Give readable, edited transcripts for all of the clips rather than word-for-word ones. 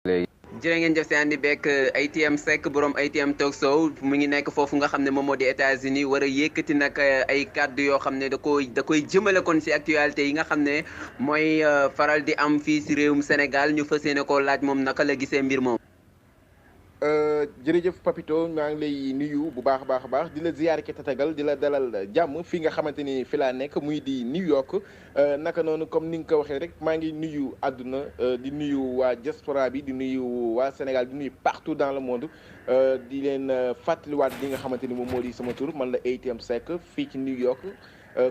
jërë ngeen jëf si àndi beeg ATM Seck borom ATM Talk Show mu ngi nekk foofu nga xam ne moom moo di États-Unis war a yëkkati nag ay kàddu yoo xam ne da koy jëmale kon si actualité yi nga xam ne mooy faral di am fii si réewum Sénégal ñu fas yéene koo laaj moom naka la gisee mbir moom. jërëjëf Papito maa ngi lay nuyu bu baax a baax di la ziyaar ki tatagal di la dalal jàmm fi nga xamante ni fi laa nekk muy di New York naka noonu comme ni nga ko waxee rek maa ngi nuyu àdduna di nuyu waa diaspora bi di nuyu waa Sénégal di nuyu partout dans le monde di leen fàttaliwaat li nga xamante ni moom moo di sama tur man la ATM Seck fii ci New York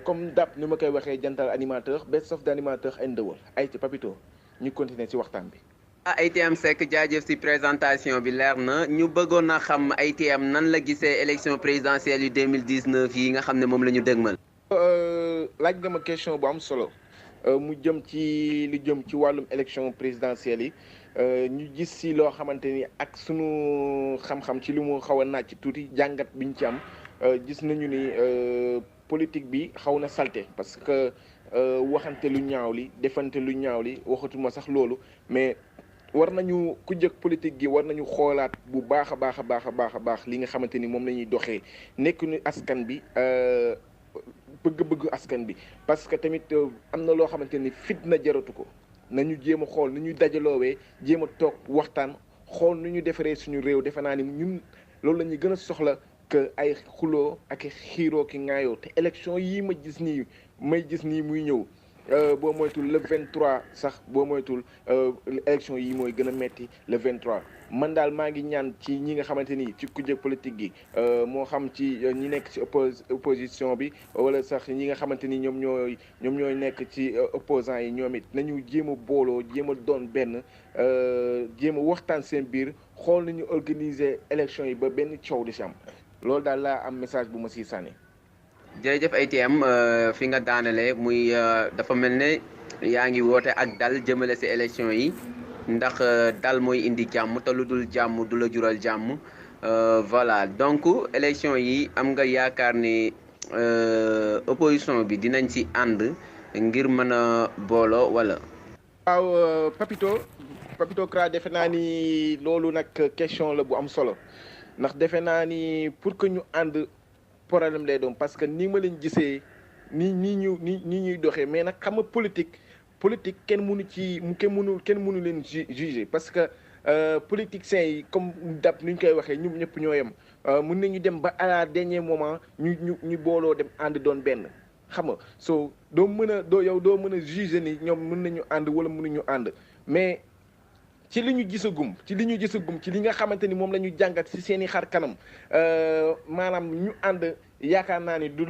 comme dap ni ma koy waxee jantal animateur best of the animateur in the world ay ci Papito ñu continuer ci waxtaan bi. ATM Seck jaajëf si présentation bi leer na ñu bëggoon a xam ATM nan la gisee élection présidentielle yu 2019 yi nga xam ne moom la ñu dëgmal. laaj nga ma question bu am solo mu jëm ci lu jëm ci wàllum élection présidentielle yi ñu gis si loo xamante ni ak sunu xam-xam ci li mu xaw a naaj ci tuuti jàngat biñ ci am gis nañu ni politique bi xaw na salté parce que waxante lu ñaaw li defante lu ñaaw li waxatuma sax loolu mais. war nañu ku jëkk politique gi war nañu xoolaat bu baax a baax li nga xamante ni moom la ñuy doxee nekk ñu askan bi bëgg-bëgg askan bi parce que tamit am na loo xamante ni fitna jaratu ko nañu jéem a xool nu ñuy dajaloowee jéem a toog waxtaan xool nu ñu defaree suñu réew defe naa ni ñun loolu la ñuy gën a soxla que ay xuloo ak xiiroo ki ŋaayoo te élection yii may gis nii muy ñëw boo moytul le 23 sax boo moytul élection yi mooy gën a metti le 23 man daal maa ngi ñaan ci ñi nga xamante ni ci kujje politique gi moo xam ci ñi nekk ci opposition bi wala sax ñi nga xamante ni ñoom ñooy nekk ci opposants yi ñoom it nañu jéem a booloo jéem a doon benn jéem a waxtaan seen biir xool nañu organiser élection yi ba benn coow di si am loolu daal laa am message bu ma siy sànni. jërëjëf ATM fi nga daanale muy dafa mel ne yaa ngi woote ak dal jëmale si élection yi ndax dal mooy indi jàmm te lu dul jàmm du la jural jàmm voilà donc élection yi am nga yaakaar ni opposition bi dinañ ci ànd ngir mën a booloo wala. waaw Papito Kra defe naa ni loolu nag question la bu am solo ndax defe naa ni pour que ñu ànd. problème lay doon parce que ni ma leen gisee nii ñuy doxee mais nag xam nga politique kenn mënu leen juger parce que politiciens yi comme dab ni ñu koy waxee ñun ñëpp ñoo yem mën nañu dem ba à la dernier moment ñu booloo dem ànd doon benn xam nga so doo mën a juger ni ñoom mën nañu ànd wala mënuñu ànd mais ci li ñu gisagum ci li nga xamante ni moom la ñu jàngat ci seen i xar kanam maanaam ñu ànd yaakaar naa ni du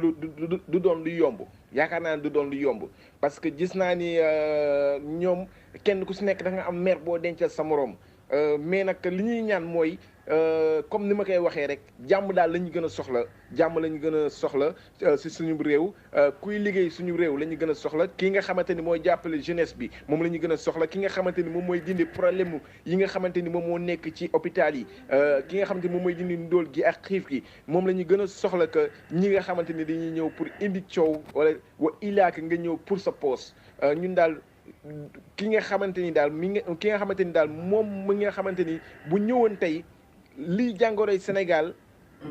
doon lu yomb parce que gis naa ni ñoom kenn ku ci nekk da nga am mer boo dencal sa moroom mais nag li ñuy ñaan mooy comme ni ma koy waxee rek jàmm daal la ñu gën a soxla ci suñu réew kuy liggéey suñu réew la ñu gën a soxla ki nga xamante ni mooy jàppale jeunesse bi moom la ñu gën a soxla ki nga xamante ni moom mooy dindi problème yi nga xamante ni moom moo nekk ci hôpital yi ki nga xamante ni moom mooy dindi ndóol gi ak xiif gi moom la ñu gën a soxla que ñi nga xamante ni dañuy ñëw pour indi coow wala wa ilaaka nga ñëw pour sa poste ñun daal ki nga xamante ni daal moom mi nga xamante ni bu ñëwoon tey lii jàngoroy Sénégal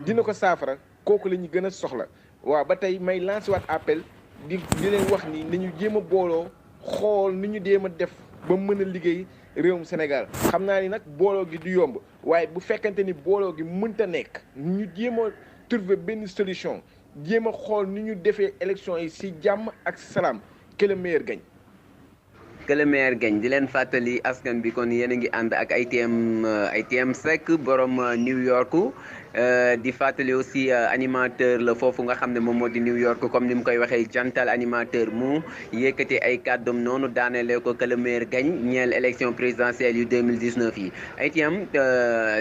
dina ko saafara kooku la ñu gën a soxla waaw ba tey may lancer waat appel di leen wax ni nañu jéem a booloo xool ni ñu jéem a def ba mën a liggéey réewum Sénégal xam naa ni nag booloo gi du yomb waaye bu fekkante ni booloo gi mënta nekk ñu jéem a trouver benn solution jéem a xool ni ñu defee élection yi ci jàmm ak salaam que le meilleur gagne. que le meilleur gagne di leen fàttali askan bi kon yéen a ngi ànd ak ATM Seck borom New York di fàttali aussi animateur la foofu nga xam ne moom moo di New York comme ni mu koy waxee jantal animateur mu yëkkati ay kàddoom noonu daanelee ko que le meilleur gagne ñeel élection présidentielle yu 2019 yi. ATM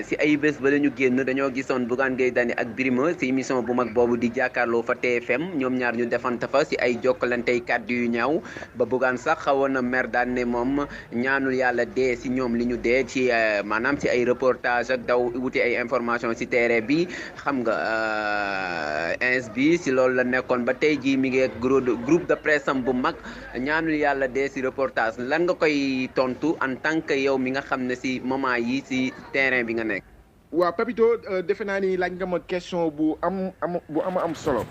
si ay bés ba la ñu génn dañoo gisoon Bougane Gueye Dany ak Birima si émission bu mag boobu di jàkkaarloo fa TFM ñoom ñaar ñu defante fa si ay jokkalantey kàddu yu ñaaw ba Bougane sax xawoon na mer daan ne moom ñaanul yàlla dee si ñoom li ñu dee ci maanaam ci ay reportage ak daw wuti ay information si terrain bi xam nga ins bi si loolu la nekkoon ba tey jii mi ngi ak groupe de presse am bu mag ñaanul yàlla dee si reportage lan nga koy tontu en tant que yow mi nga xam ne si moment yi si terrain bi nga nekk. waaw Papito defe naa ni laaj nga ma question bu am solo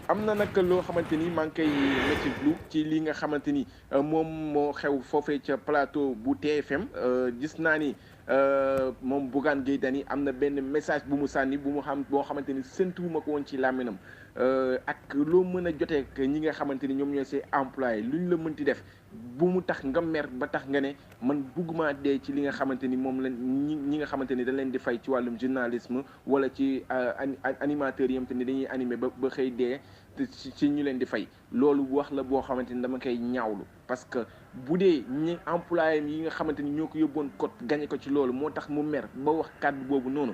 am na nag loo xamante ni maa ngi koy méttitlu ci li nga xamante ni moom moo xew foofee ca plateau bu TFM gis naa ni moom Bougane Gueye Dany am na benn message bu mu sànni boo xamante ni séntuwuma ko woon ci làmminam ak loo mën a jotee ak ñi nga xamante ni ñoom ñooy say employé luñ la mënti def bu mu tax nga mer ba tax nga ne man bugguma dee ci li nga xamante ni moom la ñi nga xamante ni da leen di fay ci wàllum journalisme wala ci animateurs yi te ni dañuy animé ba xëy dee ci ñu leen di fay loolu wax la boo xamante ni dama koy ñaawlu parce que bu dee ñi employé yi nga xamante ni ñoo ko yóbboon code gagné ko ci loolu moo tax mu mer ba wax kàddu boobu noonu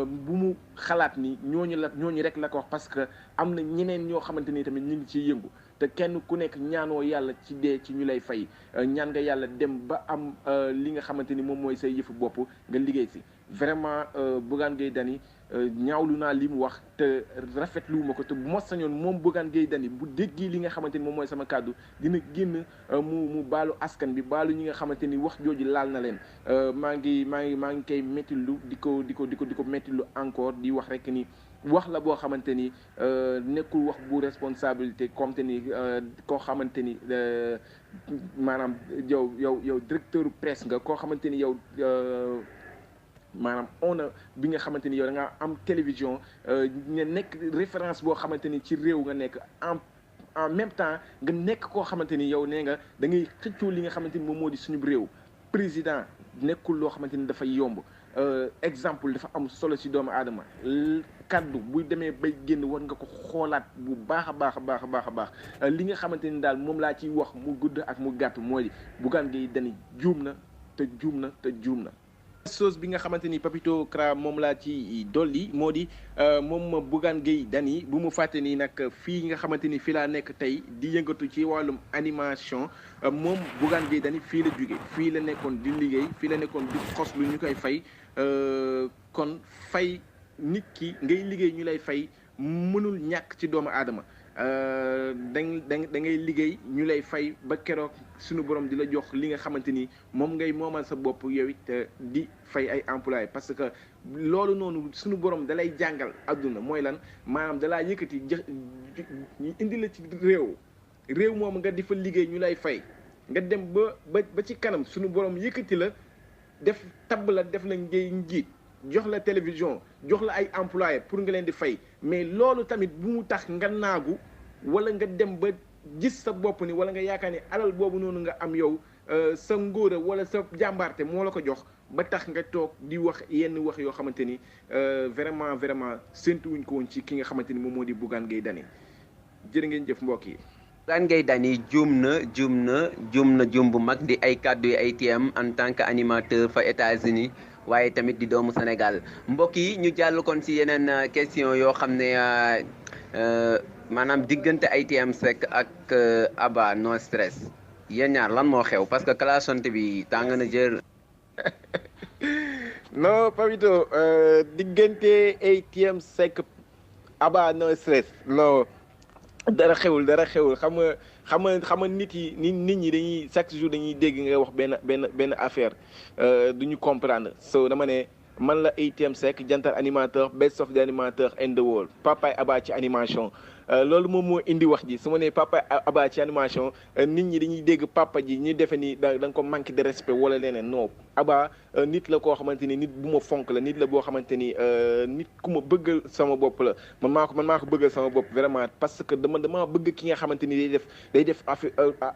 bu mu xalaat ni ñooñu rek la ko wax parce que am na ñeneen ñoo xamante ni tamit ñu ngi ciy yëngu te kenn ku nekk ñaanoo yàlla ci dee ci ñu lay fay ñaan nga yàlla dem ba am li nga xamante ni moom mooy say yëfu bopp nga liggéey si vraiment Bougane Gueye Dany ñaawlu naa li mu wax te rafetlu ma ko te bu ma sañoon moom Bougane Gueye Dany bu déggee li nga xamante ni moom mooy sama kàddu dina génn mu baalu askan bi baalu ñi nga xamante ni wax jooju laal na leen maa ngi koy méttilu di ko méttilu encore di wax rek ni wax la boo xamante ni nekkul wax bu responsabilité comme te ni koo xamante ni maanaam yow directeur presse nga koo xamante ni yow maanaam bi nga xamante ni yow da nga am télévision nga nekk référence boo xamante ni ci réew nga nekk en même temps nga nekk koo xamante ni yow nee nga da ngay xëccoo li nga xamante ni moom moo di suñu réew président nekkul loo xamante ni dafay yomb exemple dafa am solo ci doomu aadama kaddu buy demee bay génn war nga ko xoolaat bu baax a baax li nga xamante ni daal moom laa ciy wax mu gudd ak mu gàtt mooy Bougane Gueye Dany juum na chose bi nga xamante ni Papito Kara moom laa ci dolli moo di moom Bougane Gueye Dany bu mu fàtte ni nag fii nga xamante ni fii laa nekk tey di yëngatu ci wàllum animation moom Bougane Gueye Dany fii la jóge fii la nekkoon di liggéey fii la nekkoon di xos lu ñu koy fay kon fay nit ki ngay liggéey ñu lay fay mënul ñàkk ci doomu aadama da ngay liggéey ñu lay fay ba keroog suñu borom di la jox li nga xamante ni moom ngay moomal sa bopp yow it di fay ay employés parce que loolu noonu suñu borom da lay jàngal adduna mooy lan maanaam da laa yëkkati ñu indi la ci réew moom nga di fa liggéey ñu lay fay nga dem ba ci kanam suñu borom yëkkati la def tabb la def la ngay njiit jox la télévision jox la ay employés pour nga leen di fay mais loolu tamit bu mu tax nga naagu wala nga dem ba gis sa bopp ni wala nga yaakaar ni alal boobu noonu nga am yow sa ngóora wala sa jàmbaarte moo la ko jox ba tax nga toog di wax yenn wax yoo xamante ni vraiment séntuwuñ ko woon ci ki nga xamante ni moom moo di Bougane Gueye Dany jërë ngeen jëf mbokk yi. Bougane Gueye Dany juum bu mag di ay kàddu yi ay TM en tant que animateur fa États-Unis waaye tamit di doomu Sénégal mbokk yi ñu jàll kon ci yeneen question yoo xam ne maanaam diggante ITM Seck ak Abba No Stress yéen ñaar lan moo xew parce que clashante bi tàng na jër. non Papito diggante ITM Seck Abba No Stress non dara xewul xam nga nit ñi dañuy chaque jour dañuy dégg nga wax benn affaire duñu comprendre so dama ne man la ITM Seck jantal animateur best of the animateur in the world Papa Abba ci animation loolu moom moo indi wax ji su ma nee Papa Abba ci animation nit ñi dañuy dégg papa ji ñu defe ni da nga ko manque de respect wala leneen non Abba nit la koo xamante ni nit bu ma fonk la nit la boo xamante ni nit ku ma bëggal sama bopp la man maa ko bëggal sama bopp vraiment parce que dama bëgg ki nga xamante ni day def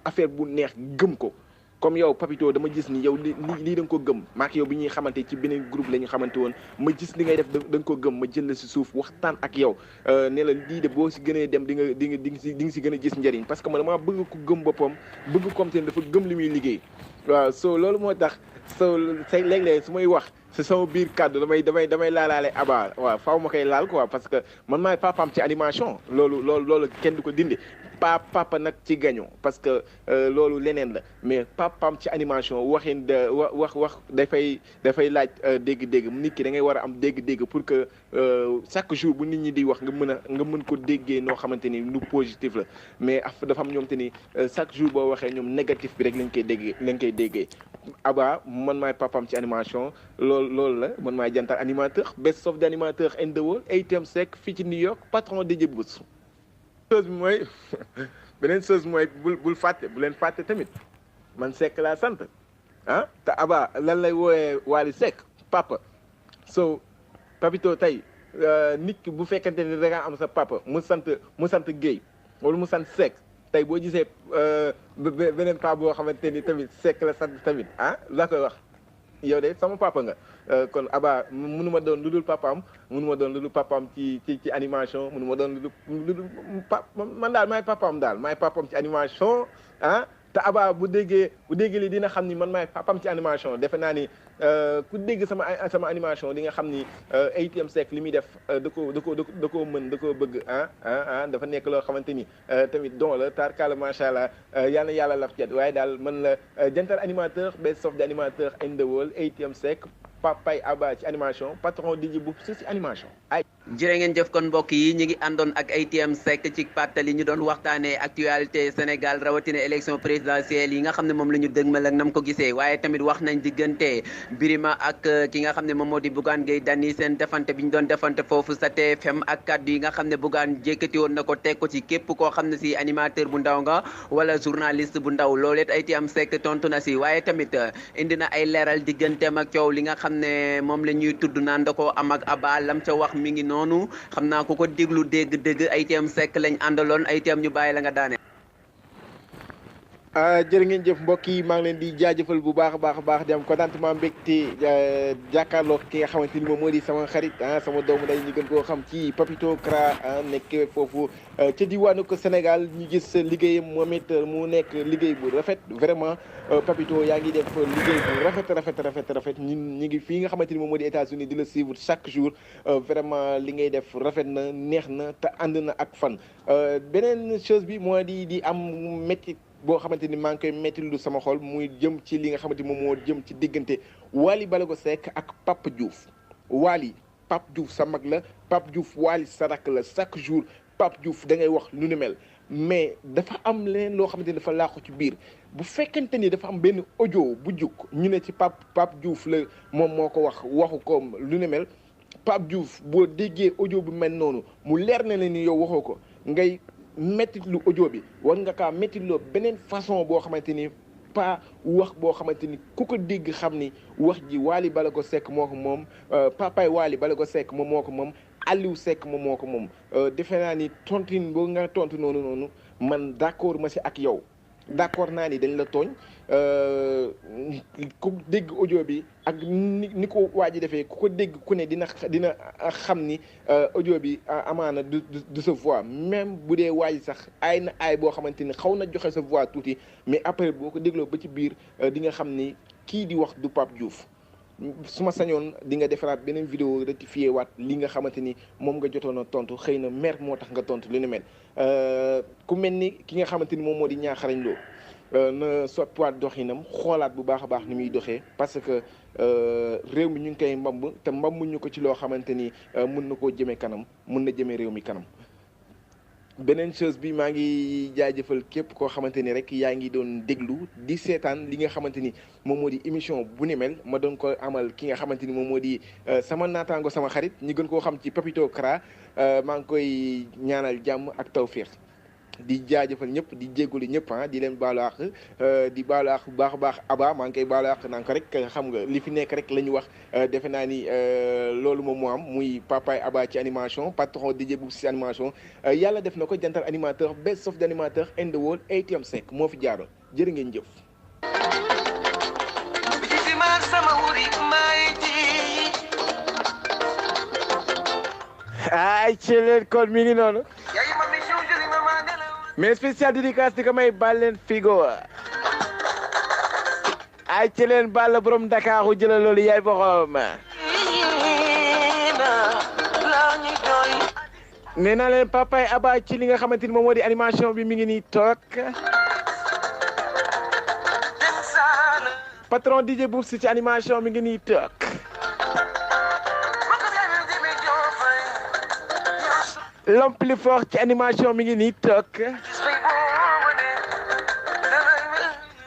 affaire bu neex gëm ko comme yow Papito dama gis ni yow lii da nga ko gëm maak yow bi ñuy xamante ci beneen groupe la ñu xamante woon ma gis li ngay def da nga ko gëm ma jël la si suuf waxtaan ak yow ne la lii de boo si gënee dem di nga si gën a gis njëriñ parce que man damaa bëgg ko gëm boppam bëgg comme te dafa gëm li muy liggéey waaw so loolu moo tax so say léeg-léeg su may wax si sama biir kàddu damay laalaale Abba waaw faaw ma koy laal quoi parce que man maay papaam ci animation loolu kenn du ko dindi pas papa nag ci gagnant parce que loolu leneen la mais papaam ci animation waxin de wax dafay laaj dégg-dégg nit ki da ngay war a am dégg-dégg pour que chaque jour bu nit ñi di wax nga mën ko déggee noo xamante ni lu positif la mais dafa am ñoom te ni chaque jour boo waxee ñoom négatif bi rek lañ koy déggee Aba man maay papaam ci animation loolu la man maay jantal animateur best of d'animateur in the world ATM Seck fii ci New York patron DJ Boots chose bi mooy beneen chose mooy bul fàtte bu leen fàtte tamit man Seck laa sant ah te Aba lan lay wooyee Wally Seck papa so Papito tey nit ki bu fekkente ni da nga am sa papa mu sant Guèye wala mu sant Seck tey boo gisee beneen papa boo xamante ni tamit Seck la sant tamit ah la koy wax yow de sama papa nga kon Aba mënuma doon lu dul papaam ci animation mënuma doon lu dul man daal maay papaam ci animation ah te Aba bu déggee li dina xam ni man maay papaam ci animation defe naa ni ku dégg sama animation di nga xam ni ATM Seck li muy def da koo mën da koo bëgg dafa nekk loo xamante ni tamit don la tarkala macha allah yal na yàlla laf cet waaye daal man la jantal animateur best of d'animateur in the world ATM Seck papay Aba ci animation patron DJ bu ci animation ay jërë ngeen jëf kon mbokk yi ñu ngi àndoon ak ATM Seck ci pàttali ñu doon waxtaanee actualité Sénégal rawatina élection présidentielle yi nga xam ne moom la ñu dëgmal ak nam ko gisee waaye tamit wax nañ diggante Birima ak ki nga xam ne moom moo di Bougane Gueye Dany seen defante bi ñu doon defante foofu sa TFM ak kaddu yi nga xam ne Bougane jékkati woon na ko teg ko ci képp koo xam ne si animateur bu ndaw nga wala journaliste bu ndaw looleet ATM Seck tontu na si waaye tamit indi na ay leeral digganteem ak coow li nga xam ne moom la ñuy tudd naan da koo am ak Aba lam ca wax mi ngi noonu xam naa ko déglu dégg ATM Seck lañ àndaloon ATM ñu bàyyi la nga daane. jërë ngeen jëf mbokk yi maa ngi leen di jaajëfal bu baax a baax di am contentement mbégte jàkkaarloo ki nga xamante ni moom moo di sama xarit sama doomu day ñu gën koo xam ci Papito Kara nekk foofu ca diwaanu ko Sénégal ñu gis liggéeyam moom it mu nekk liggéey bu rafet vraiment Papito yaa ngi def liggéey bu rafet ñun ñu ngi fii nga xamante ni moom moo di États-Unis di la suivre chaque jour vraiment li ngay def rafet na neex na te ànd na ak fan beneen chose bi moo di am métti boo xamante ni maa ngi koy métti lu sama xol muy jëm ci li nga xamante ni moom moo jëm ci diggante Wally Ballago Seck ak Pape Diouf Wally Pape Diouf sa mag la Pape Diouf Wally sa rakk la chaque jour Pape Diouf da ngay wax lu ni mel mais dafa am leneen loo xamante ni dafa laaxu ci biir bu fekkente ni dafa am benn audio bu jukk ñu ne ci Pape Diouf la moom moo ko waxu ko lu ni mel Pape Diouf boo déggee audio bu mel noonu mu leer na leen ni yow waxoo ko ngay mettit lu audio bi war nga kaa mettit loo beneen façon boo xamante ni pas wax boo xamante ni ku ko dégg xam ni wax ji Wally Ballago Seck moo ko moom papay Wally Ballago Seck moom moo ko moom Aliou Seck moom moo ko moom defe naa ni tontin boo nga tontu noonu man d'accord ma si ak yow d'accord naa ni dañ la tooñ ku dégg audio bi ak ni ko waa ji defee ku ko dégg ku ne dina xam ni audio bi amaana du sa voix même bu dee waa ji sax aay na aay boo xamante ni xaw na joxe sa voix tuuti mais après boo ko dégloo ba ci biir di nga xam ni kii di wax du Pape Diouf su ma sañoon di nga defaraat beneen vidéo rectifié waat li nga xamante ni moom nga jotoon a tontu xëy na mer moo tax nga tontu lu ni mel ku mel ni ki nga xamante ni moom moo di ñaaxarañ loo na soppiwaat doxinam xoolaat bu baax a baax ni muy doxee parce que réew mi ñu ngi koy mbamb te mbambuñu ko ci loo xamante ni mun na koo jëmee kanam mun na jëmee réew mi kanam. beneen chose bi maa ngi jaajëfal képp koo xamante ni rek yaa ngi doon déglu di seetaan li nga xamante ni moom moo di émission bu ni mel ma doon ko amal ki nga xamante ni moom moo di sama naataango sama xarit ñi gën koo xam ci Papito Kara maa ngi koy ñaanal jàmm ak tawféex di jaajëfal ñëpp di jégalu ñëpp di leen baalu àq di baalu àq bu baax a baax Aba maa ngi koy baalu àq naan ko rek xam nga li fi nekk rek la ñu wax defe naa ni loolu moom moo am muy papay Aba ci animation patron DJ bu ci animation yàlla def na ko jantal animateur best of d'animateur in the world ATM Seck moo fi jaaroon jërë ngeen jëf. ay ci leen kon mi ngi noonu. mais spécial dédicace di ko may Balen Figo ay ci leen Balla borom Dakaru jëlal loolu yaay boxoom nee naa leen Papa Aba ci li nga xamante ni moom moo di animation bi mi ngi nii toog patron DJ Boubs ci animation mi ngi nii toog l'homme plus fort ci animation mi ngi nii toog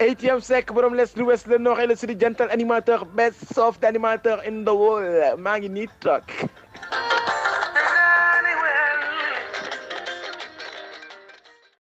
ATM Seck borom l'est l'ouest le nord et le sud jantal animateur best soft animateur in the world maa ngi nii toog